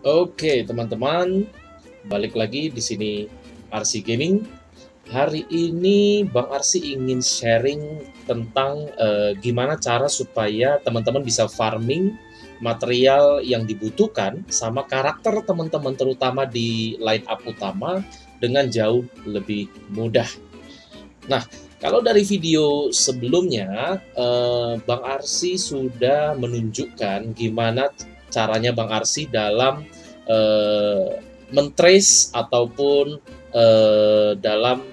Oke, teman-teman, balik lagi di sini RC Gaming. Hari ini Bang Arsi ingin sharing tentang gimana cara supaya teman-teman bisa farming material yang dibutuhkan sama karakter teman-teman terutama di line up utama dengan jauh lebih mudah. Nah, kalau dari video sebelumnya, Bang Arsi sudah menunjukkan gimana caranya Bang Arsi dalam mentrace ataupun dalam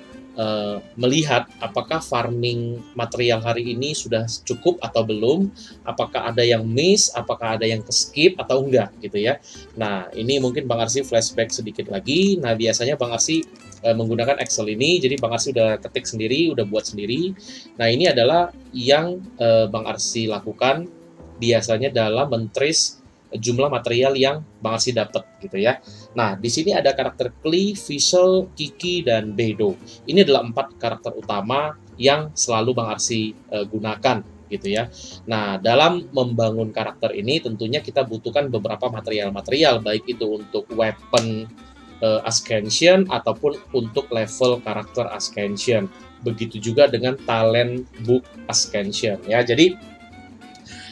melihat apakah farming material hari ini sudah cukup atau belum, apakah ada yang miss, apakah ada yang skip atau enggak gitu ya. Nah, ini mungkin Bang Arsi flashback sedikit lagi. Nah, biasanya Bang Arsi menggunakan Excel ini, jadi Bang Arsi udah ketik sendiri, udah buat sendiri. Nah, ini adalah yang Bang Arsi lakukan biasanya dalam mentrace jumlah material yang Bang Arsi dapat gitu ya. Nah, di sini ada karakter Klee, Fischl, Kiki, dan Beidou. Ini adalah 4 karakter utama yang selalu Bang Arsi gunakan gitu ya. Nah, dalam membangun karakter ini tentunya kita butuhkan beberapa material-material, baik itu untuk weapon Ascension ataupun untuk level karakter Ascension. Begitu juga dengan talent book Ascension ya. Jadi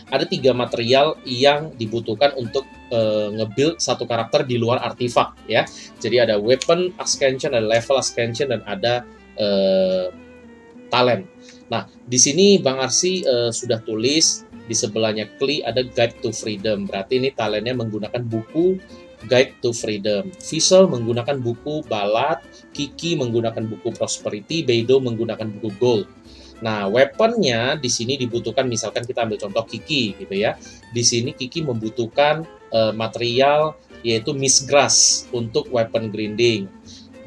ada 3 material yang dibutuhkan untuk nge-build satu karakter di luar artifak ya. Jadi ada weapon Ascension, ada level Ascension, dan ada talent. Nah, di sini Bang Arsi sudah tulis di sebelahnya Klee ada Guide to Freedom. Berarti ini talentnya menggunakan buku Guide to Freedom. Fischl menggunakan buku Ballad, Kiki menggunakan buku Prosperity, Beidou menggunakan buku Gold. Nah, weaponnya di sini dibutuhkan, misalkan kita ambil contoh Kiki gitu ya. Di sini Kiki membutuhkan material yaitu Mistgrass untuk weapon grinding,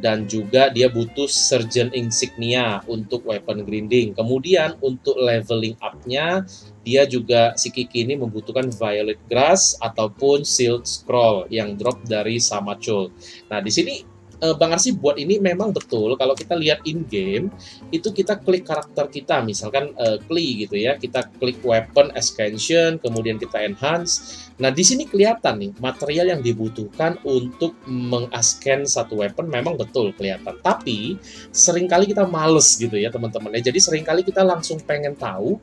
dan juga dia butuh Sergeant Insignia untuk weapon grinding. Kemudian untuk leveling up-nya dia juga, si Kiki ini membutuhkan Violet Grass ataupun Shield Scroll yang drop dari Samachul. Nah, di sini Bang Arsi buat ini memang betul kalau kita lihat in game itu kita klik karakter kita, misalkan Klee gitu ya, kita klik weapon Ascension, kemudian kita enhance. Nah, di sini kelihatan nih material yang dibutuhkan untuk mengasken satu weapon memang betul kelihatan. Tapi seringkali kita males gitu ya teman-teman ya. Jadi seringkali kita langsung pengen tahu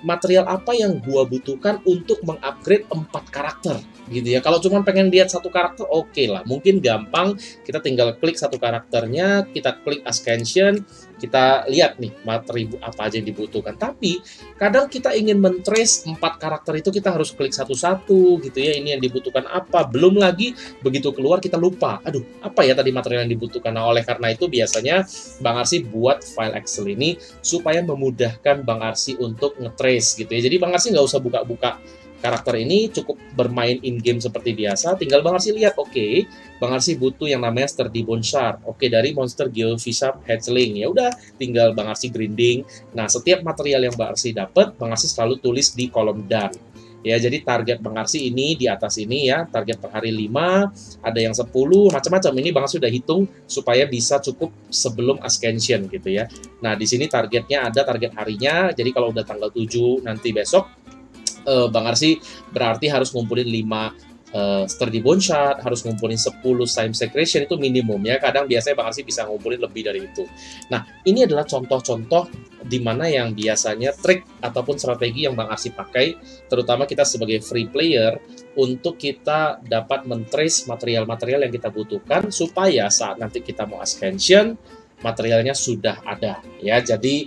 material apa yang gua butuhkan untuk mengupgrade 4 karakter gitu ya. Kalau cuma pengen lihat satu karakter, oke lah, mungkin gampang, kita tinggal klik satu karakternya, kita klik Ascension, kita lihat nih materi apa aja yang dibutuhkan. Tapi kadang kita ingin mentrace 4 karakter itu, kita harus klik satu-satu gitu ya, ini yang dibutuhkan apa, belum lagi begitu keluar kita lupa, aduh apa ya tadi material yang dibutuhkan. Nah, oleh karena itu biasanya Bang Arsi buat file Excel ini supaya memudahkan Bang Arsi untuk ngetrace gitu ya. Jadi Bang Arsi nggak usah buka-buka karakter ini, cukup bermain in-game seperti biasa, tinggal Bang Arsi lihat, oke, Bang Arsi butuh yang namanya Sturdy Bone Shard, oke, dari monster Geovisharp Hatchling, ya udah, tinggal Bang Arsi grinding. Nah, setiap material yang Bang Arsi dapat, Bang Arsi selalu tulis di kolom done. Ya, jadi target Bang Arsi ini di atas ini ya, target per hari 5, ada yang 10, macam-macam. Ini Bang Arsi udah hitung supaya bisa cukup sebelum Ascension gitu ya. Nah, di sini targetnya ada target harinya, jadi kalau udah tanggal 7 nanti besok, Bang Arsi berarti harus ngumpulin 5 Sturdy Bone Shard, harus ngumpulin 10 Time Secretion, itu minimum ya. Kadang biasanya Bang Arsi bisa ngumpulin lebih dari itu. Nah, ini adalah contoh-contoh di mana yang biasanya trik ataupun strategi yang Bang Arsi pakai, terutama kita sebagai free player, untuk kita dapat mentrace material-material yang kita butuhkan supaya saat nanti kita mau Ascension, materialnya sudah ada ya. Jadi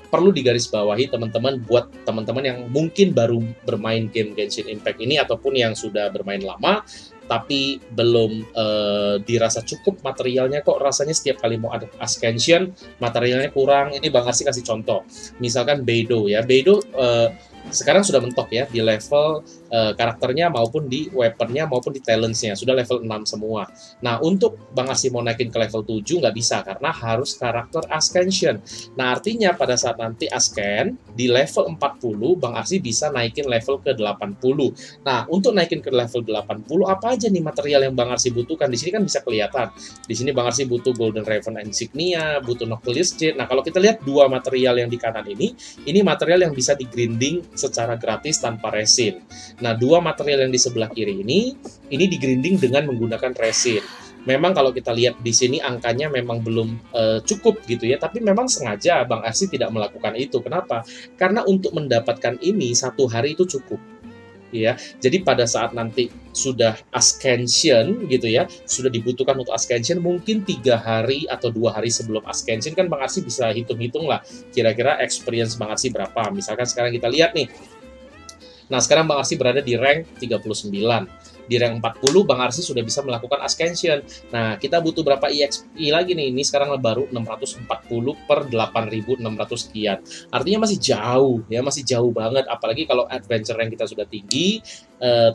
perlu digarisbawahi teman-teman, buat teman-teman yang mungkin baru bermain game Genshin Impact ini ataupun yang sudah bermain lama tapi belum dirasa cukup materialnya, kok rasanya setiap kali mau ada Ascension materialnya kurang. Ini Bang Arsi kasih contoh, misalkan Beidou ya. Beidou sekarang sudah mentok ya di level karakternya maupun di weaponnya maupun di talentsnya sudah level 6 semua. Nah, untuk Bang Arsi mau naikin ke level 7 nggak bisa karena harus karakter Ascension. Nah, artinya pada saat nanti Ascen di level 40 Bang Arsi bisa naikin level ke 80. Nah, untuk naikin ke level 80 apa aja nih material yang Bang Arsi butuhkan? Di sini kan bisa kelihatan. Di sini Bang Arsi butuh Golden Raven Insignia, butuh Nucleus Jade. Nah, kalau kita lihat dua material yang di kanan ini material yang bisa di grinding secara gratis tanpa resin. Nah, dua material yang di sebelah kiri ini di-grinding dengan menggunakan resin. Memang kalau kita lihat di sini angkanya memang belum cukup gitu ya, tapi memang sengaja Bang Arsi tidak melakukan itu. Kenapa? Karena untuk mendapatkan ini 1 hari itu cukup. Ya, jadi pada saat nanti sudah ascension gitu ya, sudah dibutuhkan untuk ascension mungkin 3 hari atau 2 hari sebelum ascension kan Bang Arsi bisa hitung-hitung lah kira-kira experience Bang Arsi berapa. Misalkan sekarang kita lihat nih. Nah, sekarang Bang Arsi berada di rank 39. Di rank 40, Bang Arsi sudah bisa melakukan ascension. Nah, kita butuh berapa EXP lagi nih? Ini sekarang baru 640 per 8.600 sekian. Artinya masih jauh, ya, masih jauh banget. Apalagi kalau adventure rank kita sudah tinggi,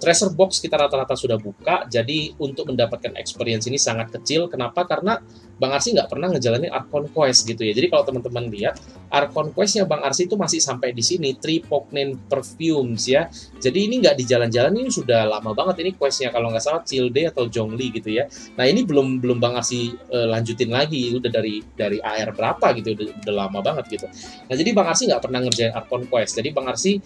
treasure box kita rata-rata sudah buka, jadi untuk mendapatkan experience ini sangat kecil. Kenapa? Karena Bang Arsi nggak pernah ngejalanin Archon Quest gitu ya. Jadi kalau teman-teman lihat, Archon Quest-nya Bang Arsi itu masih sampai di sini, Tripognane Perfumes ya. Jadi ini nggak di jalan-jalan, ini sudah lama banget ini quest-nya, kalau nggak salah Childe atau Zhongli gitu ya. Nah ini belum Bang Arsi lanjutin lagi, udah dari AR berapa gitu, udah lama banget gitu. Nah jadi Bang Arsi nggak pernah ngerjain Archon Quest, jadi Bang Arsi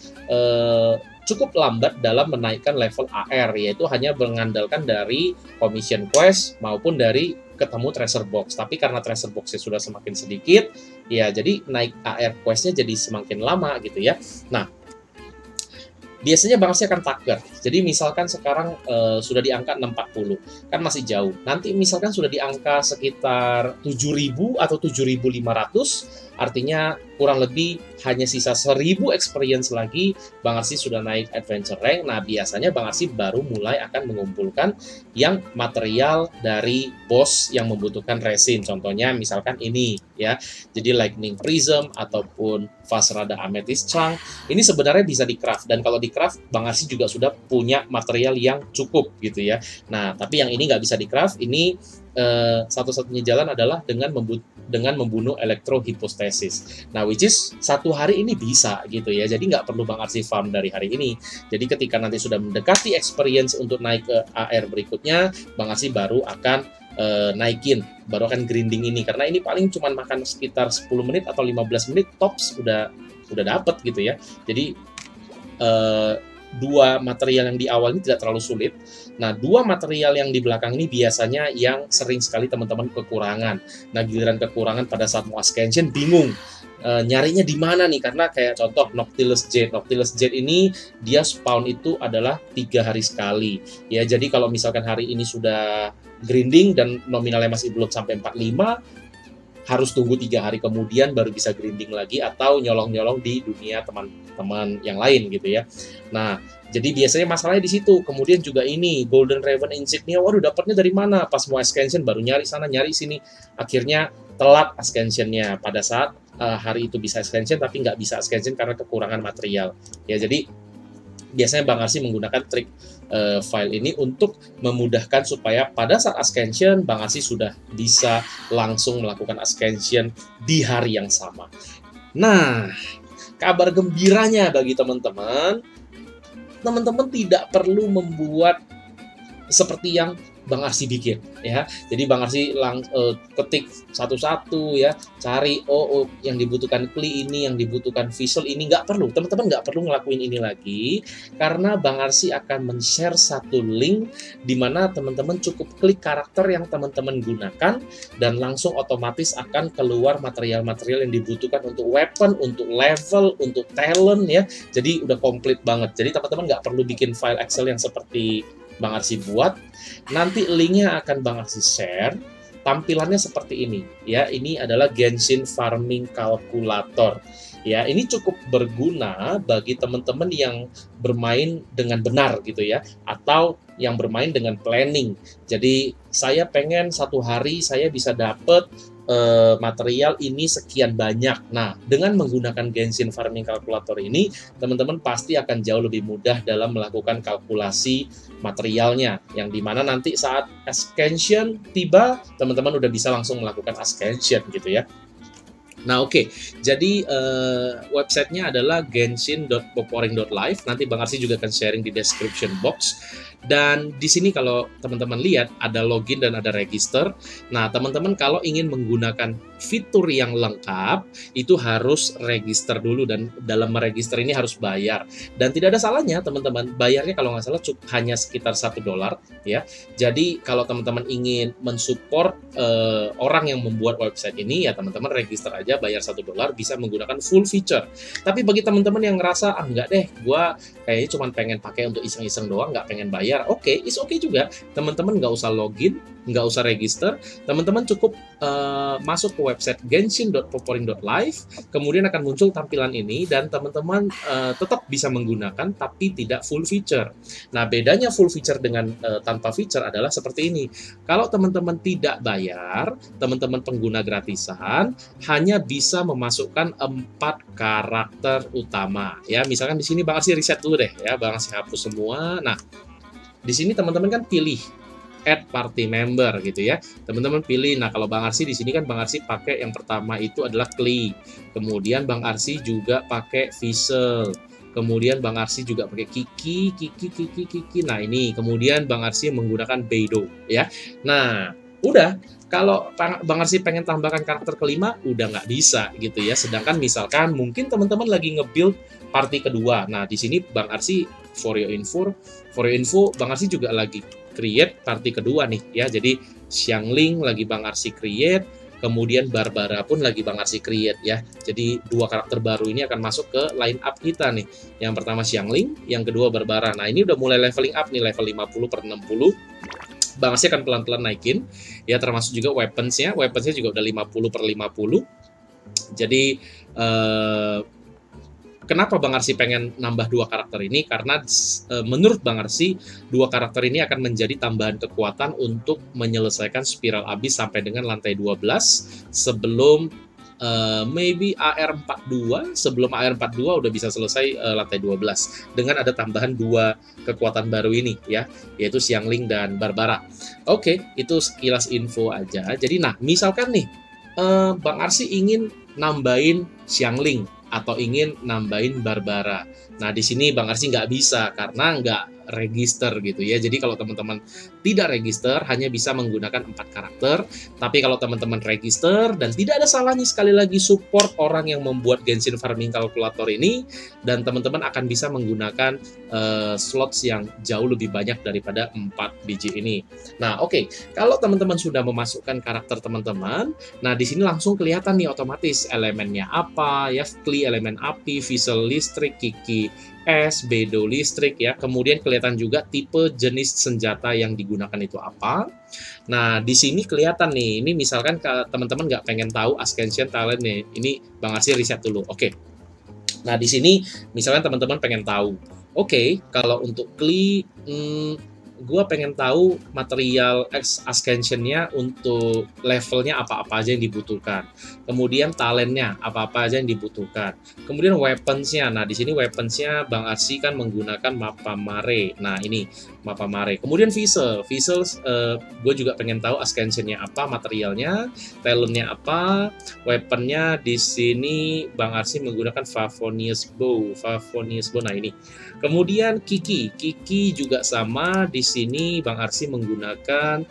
cukup lambat dalam menaikkan level AR, yaitu hanya mengandalkan dari commission quest maupun dari ketemu treasure box. Tapi karena treasure boxnya sudah semakin sedikit, ya jadi naik AR questnya jadi semakin lama gitu ya. Nah, biasanya Bang Arsi akan taker. Jadi misalkan sekarang sudah di angka 640, kan masih jauh. Nanti misalkan sudah di angka sekitar 7.000 atau 7.500, artinya kurang lebih hanya sisa 1.000 experience lagi, Bang Arsi sudah naik adventure rank. Nah, biasanya Bang Arsi baru mulai akan mengumpulkan yang material dari boss yang membutuhkan resin. Contohnya misalkan ini ya. Jadi Lightning Prism ataupun Vasrada Amethyst Chunk. Ini sebenarnya bisa di craft, dan kalau di craft Bang Arsi juga sudah punya material yang cukup gitu ya. Nah, tapi yang ini nggak bisa di craft. Ini satu-satunya jalan adalah dengan membunuh elektrohipostasis. Nah, which is 1 hari ini bisa gitu ya. Jadi nggak perlu Bang Arsi farm dari hari ini. Jadi ketika nanti sudah mendekati experience untuk naik ke AR berikutnya, Bang Arsi baru akan baru akan grinding ini. Karena ini paling cuma makan sekitar 10 menit atau 15 menit tops udah dapet gitu ya. Jadi dua material yang di awal ini tidak terlalu sulit. Nah, dua material yang di belakang ini biasanya yang sering sekali teman-teman kekurangan. Nah, giliran kekurangan pada saat mau ascension bingung nyarinya di mana nih, karena kayak contoh Noctilus Jade. Noctilus Jade ini dia spawn itu adalah 3 hari sekali. Ya, jadi kalau misalkan hari ini sudah grinding dan nominalnya masih belum sampai 45, harus tunggu 3 hari kemudian baru bisa grinding lagi atau nyolong-nyolong di dunia teman-teman yang lain gitu ya. Nah, jadi biasanya masalahnya di situ. Kemudian juga ini Golden Raven Insignia, waduh dapatnya dari mana? Pas mau ascension baru nyari sana nyari sini, akhirnya telat ascensionnya. Pada saat hari itu bisa ascension tapi nggak bisa ascension karena kekurangan material. Ya, jadi biasanya Bang Arsi menggunakan trik file ini untuk memudahkan supaya pada saat ascension Bang Arsi sudah bisa langsung melakukan ascension di hari yang sama. Nah, kabar gembiranya bagi teman-teman tidak perlu membuat seperti yang Bang Arsi bikin ya. Jadi Bang Arsi ketik satu-satu ya, cari yang dibutuhkan kli ini, yang dibutuhkan visual ini, nggak perlu. Teman-teman nggak perlu ngelakuin ini lagi, karena Bang Arsi akan men-share satu link di mana teman-teman cukup klik karakter yang teman-teman gunakan dan langsung otomatis akan keluar material-material yang dibutuhkan untuk weapon, untuk level, untuk talent ya. Jadi udah komplit banget. Jadi teman-teman nggak perlu bikin file Excel yang seperti Bang Arsi buat. Nanti linknya akan Bang Arsi share. Tampilannya seperti ini ya. Ini adalah Genshin Farming Calculator ya. Ini cukup berguna bagi teman-teman yang bermain dengan benar gitu ya, atau yang bermain dengan planning. Jadi saya pengen 1 hari saya bisa dapet material ini sekian banyak. Nah, dengan menggunakan Genshin Farming Calculator ini, teman-teman pasti akan jauh lebih mudah dalam melakukan kalkulasi materialnya, yang dimana nanti saat ascension tiba, teman-teman udah bisa langsung melakukan ascension gitu ya. Nah, oke. Jadi websitenya adalah genshin.poporing.live. Nanti Bang Arsi juga akan sharing di description box. Dan di sini kalau teman-teman lihat ada login dan ada register. Nah, teman-teman kalau ingin menggunakan fitur yang lengkap itu harus register dulu, dan dalam meregister ini harus bayar. Dan tidak ada salahnya teman-teman, bayarnya kalau nggak salah hanya sekitar $1 ya. Jadi kalau teman-teman ingin mensupport orang yang membuat website ini, ya teman-teman register aja, bayar $1, bisa menggunakan full feature. Tapi bagi teman-teman yang ngerasa enggak deh, gua kayaknya cuma pengen pakai untuk iseng-iseng doang, nggak pengen bayar, oke, is oke juga. Teman-teman nggak usah login, nggak usah register, teman-teman cukup masuk ke website genshin.poporing.live, kemudian akan muncul tampilan ini, dan teman-teman tetap bisa menggunakan tapi tidak full feature. Nah, bedanya full feature dengan tanpa feature adalah seperti ini. Kalau teman-teman tidak bayar, teman-teman pengguna gratisan hanya bisa memasukkan 4 karakter utama. Ya, misalkan di sini Bang Arsi reset dulu deh ya, Bang Arsi hapus semua. Nah, di sini teman-teman kan pilih add party member gitu ya. Teman-teman pilih. Nah, kalau Bang Arsi di sini kan Bang Arsi pakai yang pertama itu adalah Klee. Kemudian Bang Arsi juga pakai Fizzle. Kemudian Bang Arsi juga pakai Kiki. Nah, ini. Kemudian Bang Arsi menggunakan Beidou ya. Nah, udah. Kalau Bang Arsi pengen tambahkan karakter kelima, udah nggak bisa gitu ya. Sedangkan misalkan mungkin teman-teman lagi nge-build party kedua. Nah, di sini Bang Arsi for your info, Bang Arsi juga lagi create party kedua nih ya. Jadi Xiangling lagi Bang Arsi create, kemudian Barbara pun lagi Bang Arsi create ya. Jadi 2 karakter baru ini akan masuk ke line up kita nih. Yang pertama Xiangling, yang kedua Barbara. Nah, ini udah mulai leveling up nih, level 50 per 60. Bang Arsi akan pelan-pelan naikin ya, termasuk juga weaponsnya juga udah 50 per 50. Jadi kenapa Bang Arsi pengen nambah 2 karakter ini? Karena menurut Bang Arsi 2 karakter ini akan menjadi tambahan kekuatan untuk menyelesaikan spiral abyss sampai dengan lantai 12 sebelum maybe AR42. Sebelum AR42 udah bisa selesai lantai 12 dengan ada tambahan 2 kekuatan baru ini ya, yaitu Xiangling dan Barbara. Oke, itu sekilas info aja. Jadi nah, misalkan nih Bang Arsi ingin nambahin Xiangling atau ingin nambahin Barbara. Nah, di sini Bang Arsi nggak bisa karena nggak register gitu ya. Jadi kalau teman-teman tidak register hanya bisa menggunakan 4 karakter. Tapi kalau teman-teman register, dan tidak ada salahnya sekali lagi support orang yang membuat Genshin Farming Calculator ini, dan teman-teman akan bisa menggunakan slots yang jauh lebih banyak daripada 4 biji ini. Nah, oke. Kalau teman-teman sudah memasukkan karakter teman-teman, nah di sini langsung kelihatan nih otomatis elemennya apa ya. Klee elemen api, Fizzle listrik, Kiki es, Beidou listrik ya. Kemudian kelihatan juga tipe jenis senjata yang digunakan itu apa. Nah, di sini kelihatan nih. Ini misalkan teman-teman nggak pengen tahu Ascension talent nih. Ini Bang Arsi riset dulu. Oke. Nah, di sini misalkan teman-teman pengen tahu. Oke, kalau untuk Klee, gue pengen tahu material Ascension-nya untuk levelnya apa-apa aja yang dibutuhkan. Kemudian talentnya apa-apa aja yang dibutuhkan. Kemudian weapons-nya. Nah, di sini weapons-nya Bang Arsi kan menggunakan Mappa Mare. Nah, ini Mappa Mare. Kemudian Fizzle. Gue juga pengen tahu Ascension-nya apa, materialnya, talent-nya apa, weapon-nya. Di sini Bang Arsi menggunakan Favonius Bow. Nah, ini. Kemudian Kiki juga sama. Di sini Bang Arsi menggunakan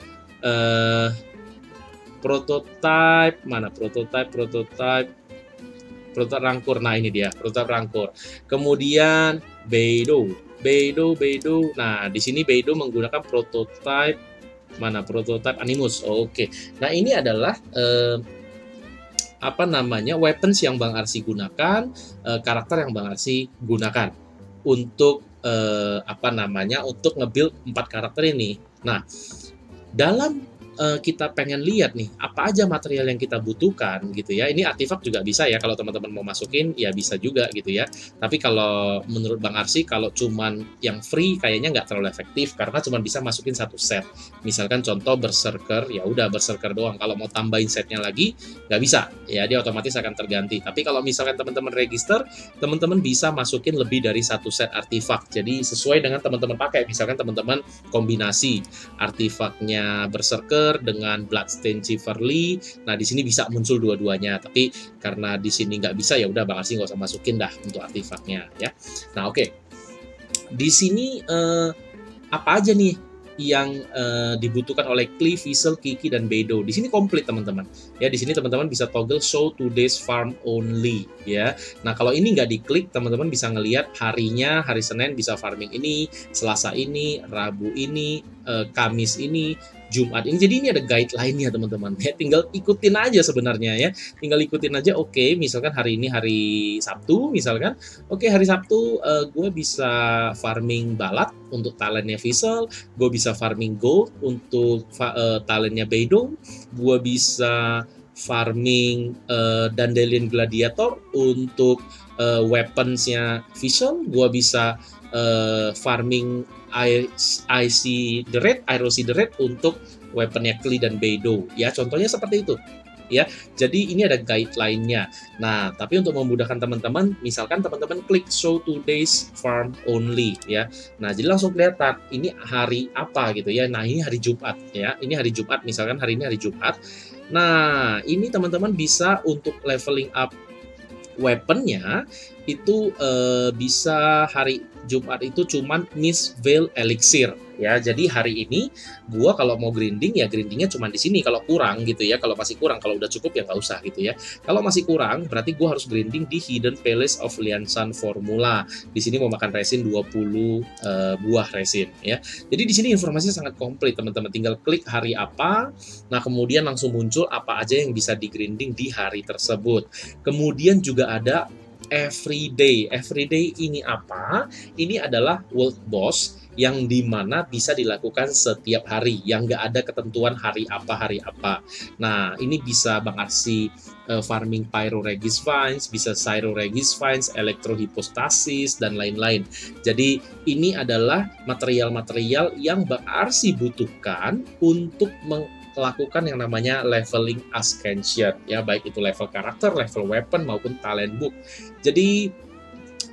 prototype rangkur. Nah, ini dia prototype rangkur. Kemudian Beidou. Nah, di sini Beidou menggunakan prototype Animus. Oke. Nah, ini adalah weapons yang Bang Arsi gunakan, karakter yang Bang Arsi gunakan untuk untuk nge-build 4 karakter ini. Nah, dalam kita pengen lihat nih apa aja material yang kita butuhkan gitu ya. Ini artefak juga bisa ya, kalau teman-teman mau masukin ya bisa juga gitu ya. Tapi kalau menurut Bang Arsi, kalau cuman yang free kayaknya nggak terlalu efektif karena cuma bisa masukin 1 set. Misalkan contoh Berserker, ya udah Berserker doang. Kalau mau tambahin setnya lagi nggak bisa ya, dia otomatis akan terganti. Tapi kalau misalkan teman-teman register, teman-teman bisa masukin lebih dari 1 set artefak. Jadi sesuai dengan teman-teman pakai. Misalkan teman-teman kombinasi artefaknya Berserker Ranger dengan Bloodstain Chivalry. Nah, di sini bisa muncul dua-duanya, tapi karena di sini nggak bisa, ya udah Bang Arsi nggak usah masukin dah untuk artefaknya ya. Nah, oke. Di sini apa aja nih yang dibutuhkan oleh Klee, Fizzle, Kiki, dan Beidou. Di sini komplit teman-teman. Ya, di sini teman-teman bisa toggle show today's farm only ya. Nah, kalau ini nggak diklik, teman-teman bisa ngelihat harinya, hari Senin bisa farming ini, Selasa ini, Rabu ini, Kamis ini, Jumat ini. Jadi ini ada guideline-nya teman-teman. Ya, tinggal ikutin aja sebenarnya ya. Tinggal ikutin aja. Oke, misalkan hari ini hari Sabtu misalkan. Oke, hari Sabtu gue bisa farming balat untuk talentnya Fizzle, gue bisa farming gold untuk talentnya Beidou, gue bisa farming Dandelion Gladiator untuk weaponsnya Fizzle, gue bisa farming IC the Red, Irosi the Red untuk weaponnya Klee dan Beidou. Ya, contohnya seperti itu. Ya, jadi ini ada guideline-nya. Nah, tapi untuk memudahkan teman-teman, misalkan teman-teman klik show today's farm only ya. Nah, jadi langsung kelihatan ini hari apa gitu ya. Nah, ini hari Jumat ya. Ini hari Jumat, misalkan hari ini hari Jumat. Nah, ini teman-teman bisa untuk leveling up weaponnya itu bisa hari Jumat itu cuman Miss Veil Elixir ya. Jadi hari ini gua kalau mau grinding ya grindingnya cuman di sini. Kalau kurang gitu ya, kalau masih kurang, kalau udah cukup ya nggak usah gitu ya. Kalau masih kurang berarti gua harus grinding di Hidden Palace of Lianshan Formula. Di sini mau makan resin 20 buah resin ya. Jadi di sini informasinya sangat komplit teman-teman. Tinggal klik hari apa, nah kemudian langsung muncul apa aja yang bisa di grinding di hari tersebut. Kemudian juga ada everyday. Everyday ini apa? Ini adalah world boss yang dimana bisa dilakukan setiap hari, yang nggak ada ketentuan hari apa. Nah, ini bisa Bang Arsi farming Pyro Regis Vines, bisa Cyro Regis Vines, Electro Hypostasis, dan lain-lain. Jadi, ini adalah material-material yang Bang Arsi butuhkan untuk melakukan yang namanya leveling Ascension ya, baik itu level karakter, level weapon maupun talent book. Jadi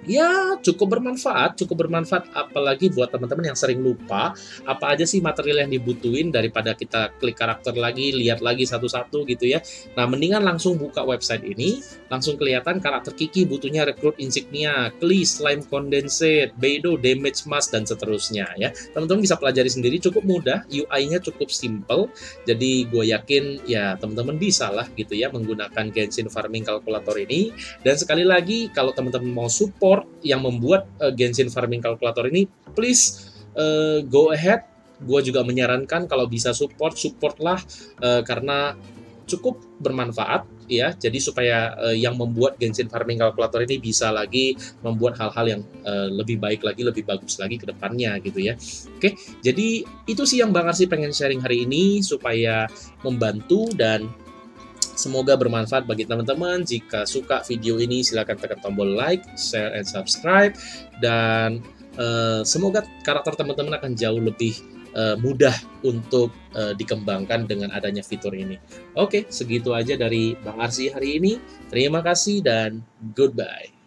ya cukup bermanfaat apalagi buat teman-teman yang sering lupa apa aja sih material yang dibutuhin daripada kita klik karakter lagi, lihat lagi satu-satu gitu ya. Nah, mendingan langsung buka website ini, langsung kelihatan karakter Kiki butuhnya Recruit Insignia, Klee Slime Condensate, Beidou Damage Mask, dan seterusnya ya. Teman-teman bisa pelajari sendiri, cukup mudah, UI-nya cukup simple. Jadi gue yakin ya teman-teman bisa lah gitu ya menggunakan Genshin Farming Calculator ini. Dan sekali lagi kalau teman-teman mau support yang membuat Genshin Farming Calculator ini, please go ahead. Gue juga menyarankan kalau bisa supportlah karena cukup bermanfaat ya. Jadi supaya yang membuat Genshin Farming Calculator ini bisa lagi membuat hal-hal yang lebih baik lagi, lebih bagus lagi ke depannya gitu ya. Oke, jadi itu sih yang Bang Arsi pengen sharing hari ini supaya membantu dan semoga bermanfaat bagi teman-teman. Jika suka video ini silahkan tekan tombol like, share, and subscribe. Dan semoga karakter teman-teman akan jauh lebih mudah untuk dikembangkan dengan adanya fitur ini. Oke, segitu aja dari Bang Arsi hari ini. Terima kasih dan goodbye.